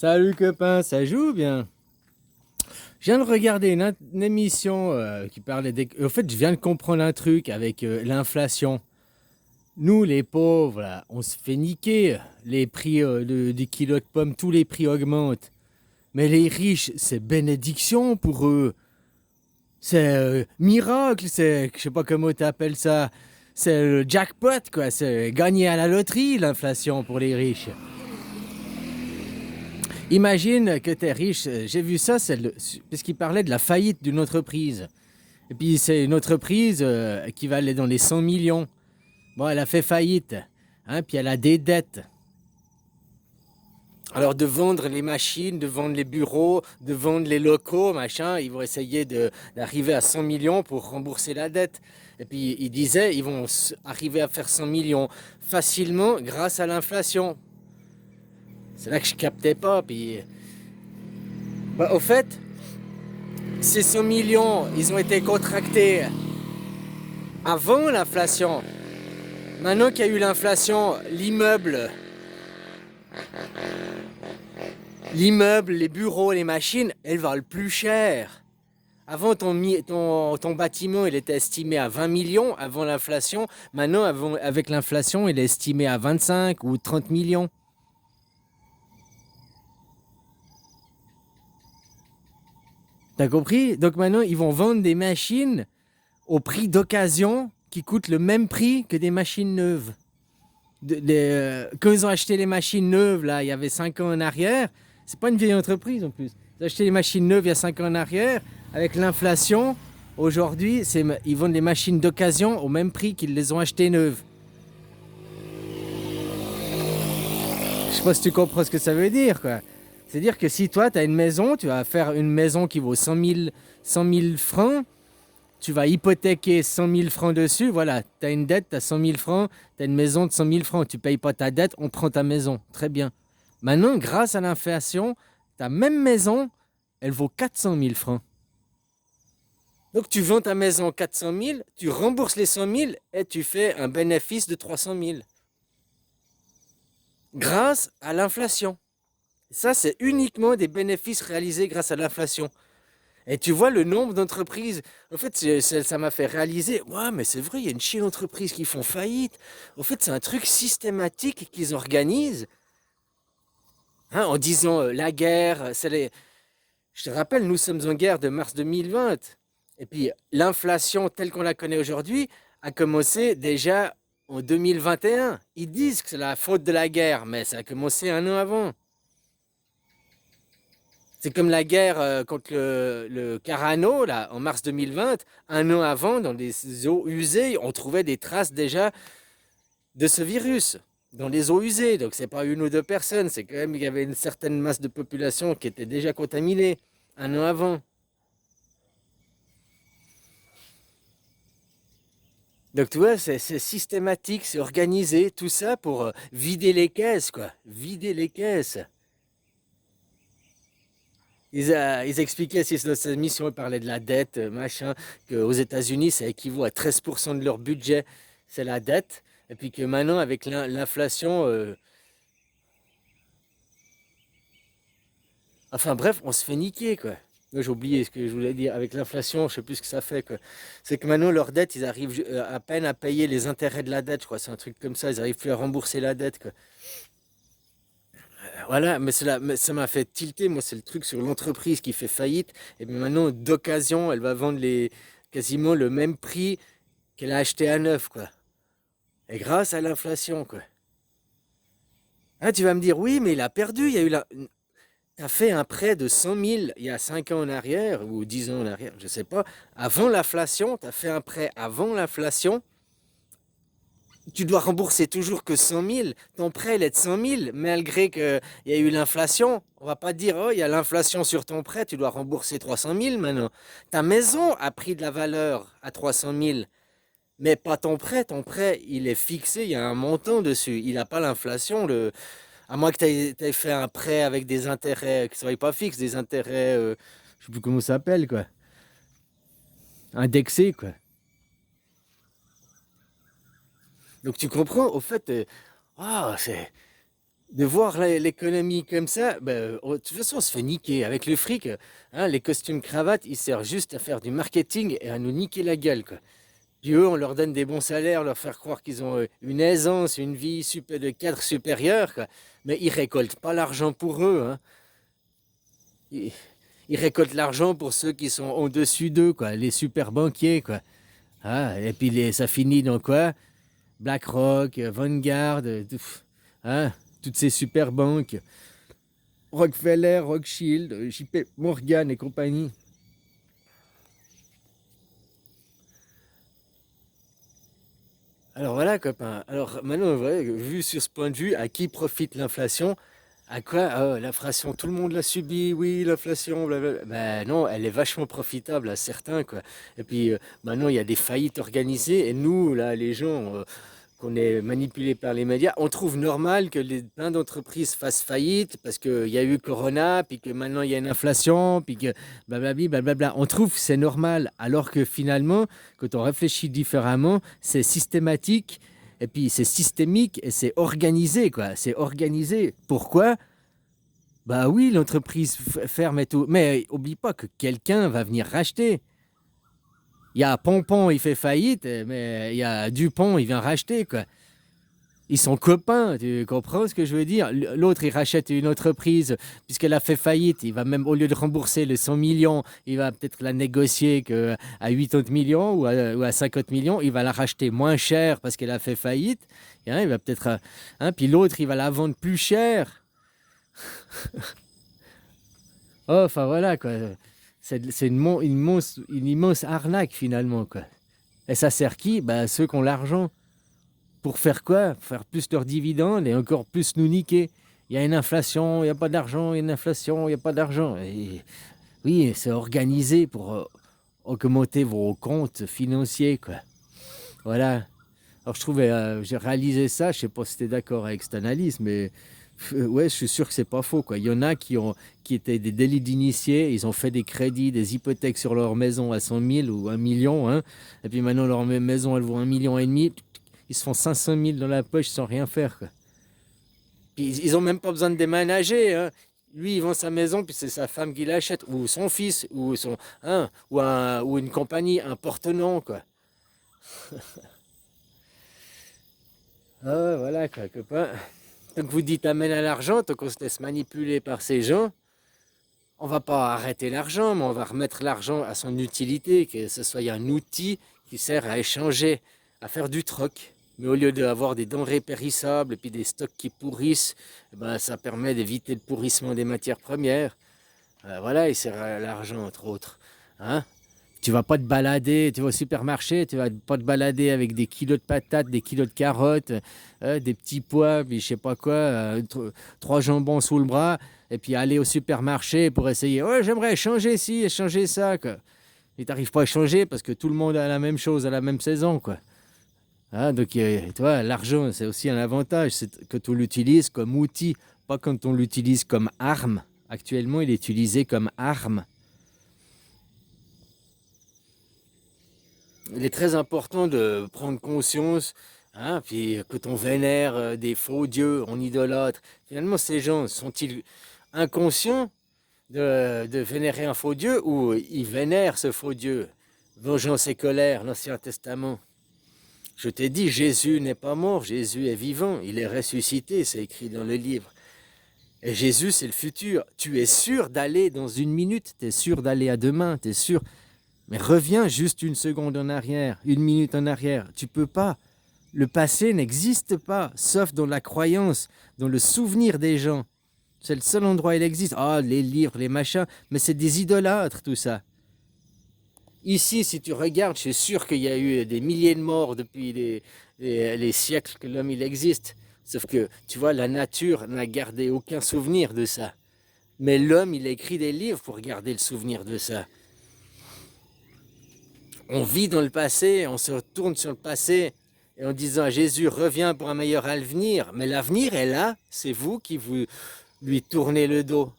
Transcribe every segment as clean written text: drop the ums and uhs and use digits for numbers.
Salut copain, ça joue bien? Je viens de regarder une émission qui parlait des... En fait, je viens de comprendre un truc avec l'inflation. Nous, les pauvres, là, on se fait niquer. Les prix des kilos de pommes, tous les prix augmentent. Mais les riches, c'est bénédiction pour eux. C'est miracle, c'est... Je sais pas comment tu appelles ça. C'est le jackpot, quoi. C'est gagner à la loterie, l'inflation, pour les riches. Imagine que tu es riche. J'ai vu ça, parce qu'il parlait de la faillite d'une entreprise. Et puis c'est une entreprise qui va aller dans les 100 millions. Bon, elle a fait faillite. Hein, puis elle a des dettes. Alors de vendre les machines, de vendre les bureaux, de vendre les locaux, machin, ils vont essayer d'arriver à 100 millions pour rembourser la dette. Et puis ils disaient, ils vont arriver à faire 100 millions facilement grâce à l'inflation. C'est là que je captais pas. Puis, bah, au fait, ces 100 millions, ils ont été contractés avant l'inflation. Maintenant qu'il y a eu l'inflation, l'immeuble, les bureaux, les machines, elles valent plus cher. Avant, ton bâtiment, il était estimé à 20 millions avant l'inflation. Maintenant, avec l'inflation, il est estimé à 25 ou 30 millions. T'as compris? Donc maintenant, ils vont vendre des machines au prix d'occasion qui coûtent le même prix que des machines neuves. Quand ils ont acheté les machines neuves, là, il y avait 5 ans en arrière, c'est pas une vieille entreprise en plus. Ils ont acheté les machines neuves il y a 5 ans en arrière, avec l'inflation, aujourd'hui, ils vendent les machines d'occasion au même prix qu'ils les ont achetées neuves. Je sais pas si tu comprends ce que ça veut dire, quoi. C'est-à-dire que si toi, tu as une maison, tu vas faire une maison qui vaut 100 000 francs, tu vas hypothéquer 100 000 francs dessus, voilà, tu as une dette, tu as 100 000 francs, tu as une maison de 100 000 francs, tu payes pas ta dette, on prend ta maison. Très bien. Maintenant, grâce à l'inflation, ta même maison, elle vaut 400 000 francs. Donc tu vends ta maison 400 000, tu rembourses les 100 000 et tu fais un bénéfice de 300 000. Grâce à l'inflation. Ça, c'est uniquement des bénéfices réalisés grâce à l'inflation. Et tu vois le nombre d'entreprises. En fait, ça m'a fait réaliser. Ouais, mais c'est vrai, il y a une chaîne d'entreprises qui font faillite. En fait, c'est un truc systématique qu'ils organisent. Hein, en disant la guerre, je te rappelle, nous sommes en guerre de mars 2020. Et puis, l'inflation telle qu'on la connaît aujourd'hui a commencé déjà en 2021. Ils disent que c'est la faute de la guerre, mais ça a commencé un an avant. C'est comme la guerre contre le Carano, là, en mars 2020. Un an avant, dans les eaux usées, on trouvait des traces déjà de ce virus dans les eaux usées. Donc, c'est pas une ou deux personnes, c'est quand même qu'il y avait une certaine masse de population qui était déjà contaminée un an avant. Donc, tu vois, c'est systématique, c'est organisé, tout ça pour vider les caisses, quoi. Vider les caisses. Ils expliquaient, si dans cette émission, ils parlaient de la dette, machin, qu'aux États-Unis, ça équivaut à 13% de leur budget, c'est la dette. Et puis que maintenant, avec l'inflation, enfin bref, on se fait niquer, quoi. Moi, j'ai oublié ce que je voulais dire. Avec l'inflation, je sais plus ce que ça fait, quoi. C'est que maintenant, leur dette, ils arrivent à peine à payer les intérêts de la dette, je crois. C'est un truc comme ça. Ils arrivent plus à rembourser la dette, quoi. Voilà, mais ça m'a fait tilter. Moi, c'est le truc sur l'entreprise qui fait faillite. Et bien maintenant, d'occasion, elle va vendre quasiment le même prix qu'elle a acheté à neuf, quoi. Et grâce à l'inflation, quoi. Ah, tu vas me dire, oui, mais il a perdu. Il y a eu T'as fait un prêt de 100 000 il y a 5 ans en arrière, ou 10 ans en arrière, je sais pas. Avant l'inflation, t'as fait un prêt avant l'inflation. Tu dois rembourser toujours que 100 000. Ton prêt, il est de 100 000, malgré qu'il y a eu l'inflation. On va pas dire, oh, il y a l'inflation sur ton prêt, tu dois rembourser 300 000 maintenant. Ta maison a pris de la valeur à 300 000, mais pas ton prêt. Ton prêt, il est fixé, il y a un montant dessus. Il n'a pas l'inflation. À moins que tu aies fait un prêt avec des intérêts qui ne soient pas fixes, des intérêts, je sais plus comment ça s'appelle, quoi. Indexés, quoi. Donc tu comprends, au fait, ah, c'est de voir l'économie comme ça, ben, de toute façon, on se fait niquer. Avec le fric, hein, les costumes cravates, ils servent juste à faire du marketing et à nous niquer la gueule, quoi. Puis eux, on leur donne des bons salaires, leur faire croire qu'ils ont une aisance, une vie de cadre supérieur, quoi. Mais ils récoltent pas l'argent pour eux, hein. Ils, ils récoltent l'argent pour ceux qui sont au-dessus d'eux, quoi, les super banquiers, quoi. Ah, et puis ça finit dans quoi? BlackRock, Vanguard, hein, toutes ces super banques, Rockefeller, Rothschild, JP Morgan et compagnie. Alors voilà, copain. Alors maintenant, ouais, vu sur ce point de vue, à qui profite l'inflation? À quoi? Ah, l'inflation, tout le monde l'a subi, oui, l'inflation, blablabla. Ben non, elle est vachement profitable à certains, quoi. Et puis maintenant, il y a des faillites organisées, et nous, là, les gens, qu'on est manipulés par les médias, on trouve normal que plein d'entreprises fassent faillite parce qu'il y a eu Corona, puis que maintenant il y a une inflation, puis que blablabla, blablabla. On trouve que c'est normal, alors que finalement, quand on réfléchit différemment, c'est systématique, et puis c'est systémique, et c'est organisé, quoi. C'est organisé. Pourquoi? Bah oui, l'entreprise ferme et tout. Mais oublie pas que quelqu'un va venir racheter. Il y a Pompon, il fait faillite, mais il y a Dupont, il vient racheter, quoi. Ils sont copains, tu comprends ce que je veux dire? L'autre, il rachète une entreprise, puisqu'elle a fait faillite, il va même, au lieu de rembourser les 100 millions, il va peut-être la négocier à 80 millions ou à 50 millions, il va la racheter moins cher parce qu'elle a fait faillite, hein, il va peut-être, hein, puis l'autre, il va la vendre plus cher. Oh, enfin voilà, quoi. C'est une immense arnaque, finalement, quoi. Et ça sert qui? Bah, ceux qui ont l'argent. Pour faire quoi? Faire plus leurs dividendes et encore plus nous niquer. Il y a une inflation, il n'y a pas d'argent, il y a une inflation, il n'y a pas d'argent. Et oui, c'est organisé pour augmenter vos comptes financiers, quoi. Voilà. Alors je trouvais, j'ai réalisé ça, je sais pas si tu es d'accord avec cette analyse, mais ouais, je suis sûr que c'est pas faux, quoi. Il y en a qui étaient des délits d'initiés, ils ont fait des crédits, des hypothèques sur leur maison à 100 000 ou 1 million, hein, et puis maintenant leur maison, elle vaut 1,5 million, ils se font 500 000 dans la poche sans rien faire, quoi. Puis ils ont même pas besoin de déménager, hein. Lui, il vend sa maison, puis c'est sa femme qui l'achète, ou son fils, ou son, hein, ou une compagnie, un porte-nom, quoi. Ah ouais, voilà, quoi, copain. Donc vous dites amène à l'argent, tant qu'on se laisse manipuler par ces gens, on va pas arrêter l'argent, mais on va remettre l'argent à son utilité, que ce soit un outil qui sert à échanger, à faire du troc. Mais au lieu d'avoir des denrées périssables et puis des stocks qui pourrissent, eh ben, ça permet d'éviter le pourrissement des matières premières. Voilà, il sert à l'argent, entre autres. Hein? Tu vas pas te balader, tu vas au supermarché, tu vas pas te balader avec des kilos de patates, des kilos de carottes, des petits pois, puis je sais pas quoi, trois jambons sous le bras, et puis aller au supermarché pour essayer. Ouais, j'aimerais changer ci et changer ça, quoi. Et t'arrives pas à changer parce que tout le monde a la même chose à la même saison, quoi. Hein, donc, tu vois, l'argent, c'est aussi un avantage, c'est que tu l'utilises comme outil, pas quand on l'utilise comme arme. Actuellement, il est utilisé comme arme. Il est très important de prendre conscience, hein, puis quand on vénère des faux dieux, on idolâtre. Finalement, ces gens sont-ils inconscients de vénérer un faux dieu ou ils vénèrent ce faux dieu? Vengeance et colère, l'Ancien Testament. Je t'ai dit, Jésus n'est pas mort, Jésus est vivant, il est ressuscité, c'est écrit dans le livre. Et Jésus, c'est le futur. Tu es sûr d'aller dans une minute, tu es sûr d'aller à demain, tu es sûr. Mais reviens juste une seconde en arrière, une minute en arrière. Tu peux pas. Le passé n'existe pas, sauf dans la croyance, dans le souvenir des gens. C'est le seul endroit où il existe. Ah, les livres, les machins, mais c'est des idolâtres, tout ça. Ici, si tu regardes, je suis sûr qu'il y a eu des milliers de morts depuis les siècles que l'homme il existe. Sauf que, tu vois, la nature n'a gardé aucun souvenir de ça. Mais l'homme, il a écrit des livres pour garder le souvenir de ça. On vit dans le passé, on se retourne sur le passé et en disant à Jésus, reviens pour un meilleur avenir. Mais l'avenir est là, c'est vous qui lui tournez le dos.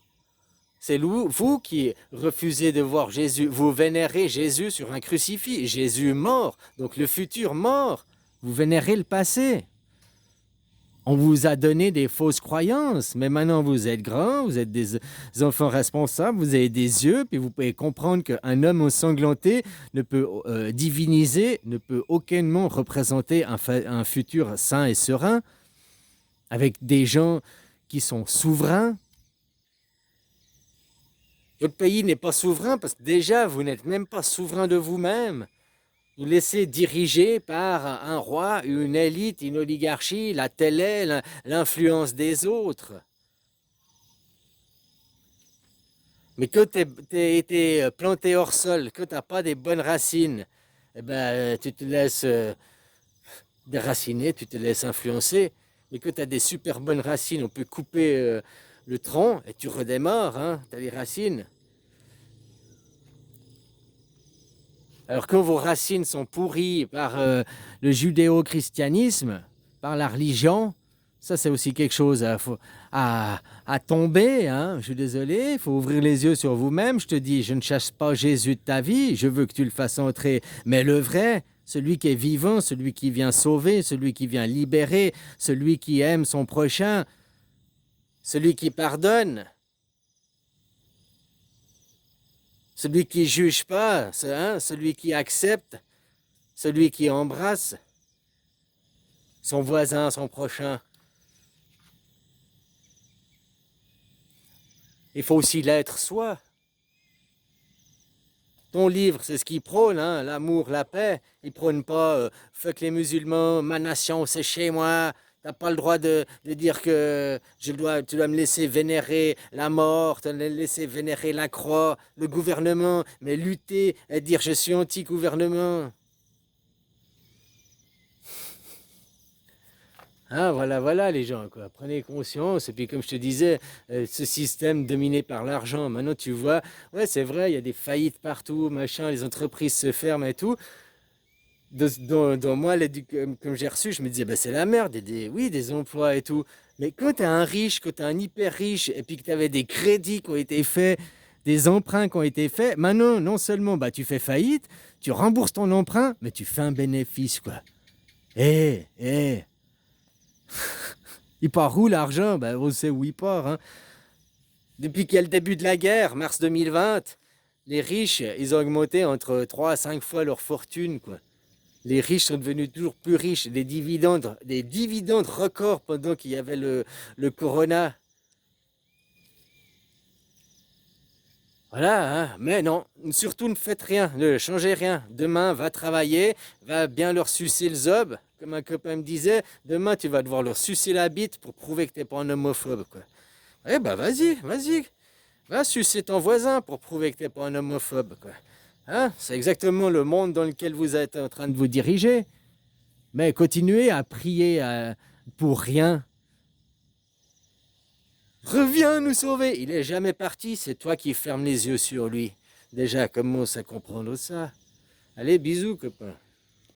C'est vous qui refusez de voir Jésus. Vous vénérez Jésus sur un crucifix. Jésus mort, donc le futur mort. Vous vénérez le passé. On vous a donné des fausses croyances, mais maintenant vous êtes grands, vous êtes des enfants responsables, vous avez des yeux, puis vous pouvez comprendre qu'un homme ensanglanté ne peut diviniser, ne peut aucunement représenter un futur sain et serein, avec des gens qui sont souverains. Votre pays n'est pas souverain parce que déjà, vous n'êtes même pas souverain de vous-même. Vous laissez diriger par un roi, une élite, une oligarchie, la télé, l'influence des autres. Mais quand tu as été planté hors sol, que tu n'as pas des bonnes racines, eh ben, tu te laisses déraciner, tu te laisses influencer. Mais quand tu as des super bonnes racines, on peut couper le tronc et tu redémarres, hein, tu as les racines. Alors quand vos racines sont pourries par le judéo-christianisme, par la religion, ça c'est aussi quelque chose à tomber, hein. Je suis désolé, il faut ouvrir les yeux sur vous-même. Je te dis, je ne chasse pas Jésus de ta vie, je veux que tu le fasses entrer, mais le vrai, celui qui est vivant, celui qui vient sauver, celui qui vient libérer, celui qui aime son prochain, celui qui pardonne. Celui qui ne juge pas, hein, celui qui accepte, celui qui embrasse son voisin, son prochain. Il faut aussi l'être soi. Ton livre, c'est ce qu'il prône, hein, l'amour, la paix. Il ne prône pas fuck les musulmans, ma nation, c'est chez moi. Tu n'as pas le droit de dire que tu dois me laisser vénérer la mort, tu dois me laisser vénérer la croix, le gouvernement, mais lutter et dire je suis anti-gouvernement. Hein, voilà les gens, quoi. Prenez conscience. Et puis, comme je te disais, ce système dominé par l'argent, maintenant tu vois, ouais, c'est vrai, il y a des faillites partout, machin, les entreprises se ferment et tout. Dans moi, comme j'ai reçu, je me disais, bah, c'est la merde, oui, des emplois et tout. Mais quand tu as un riche, quand tu as un hyper riche, et puis que tu avais des crédits qui ont été faits, des emprunts qui ont été faits, maintenant, non seulement bah, tu fais faillite, tu rembourses ton emprunt, mais tu fais un bénéfice, quoi. Eh, il part où l'argent? Ben, on sait où il part. Hein. Depuis qu'il y a le début de la guerre, mars 2020, les riches, ils ont augmenté entre 3 à 5 fois leur fortune. Quoi. Les riches sont devenus toujours plus riches. Des dividendes records pendant qu'il y avait le corona. Voilà, hein. Mais non, surtout ne faites rien, ne changez rien. Demain, va travailler, va bien leur sucer le zob. Comme un copain me disait, demain, tu vas devoir leur sucer la bite pour prouver que tu n'es pas un homophobe. Quoi. Eh ben, vas-y. Va sucer ton voisin pour prouver que tu n'es pas un homophobe. Quoi. Hein? C'est exactement le monde dans lequel vous êtes en train de vous diriger. Mais continuez à prier pour rien. Reviens nous sauver. Il est jamais parti, c'est toi qui fermes les yeux sur lui. Déjà, commence à comprendre ça. Allez, bisous, copain.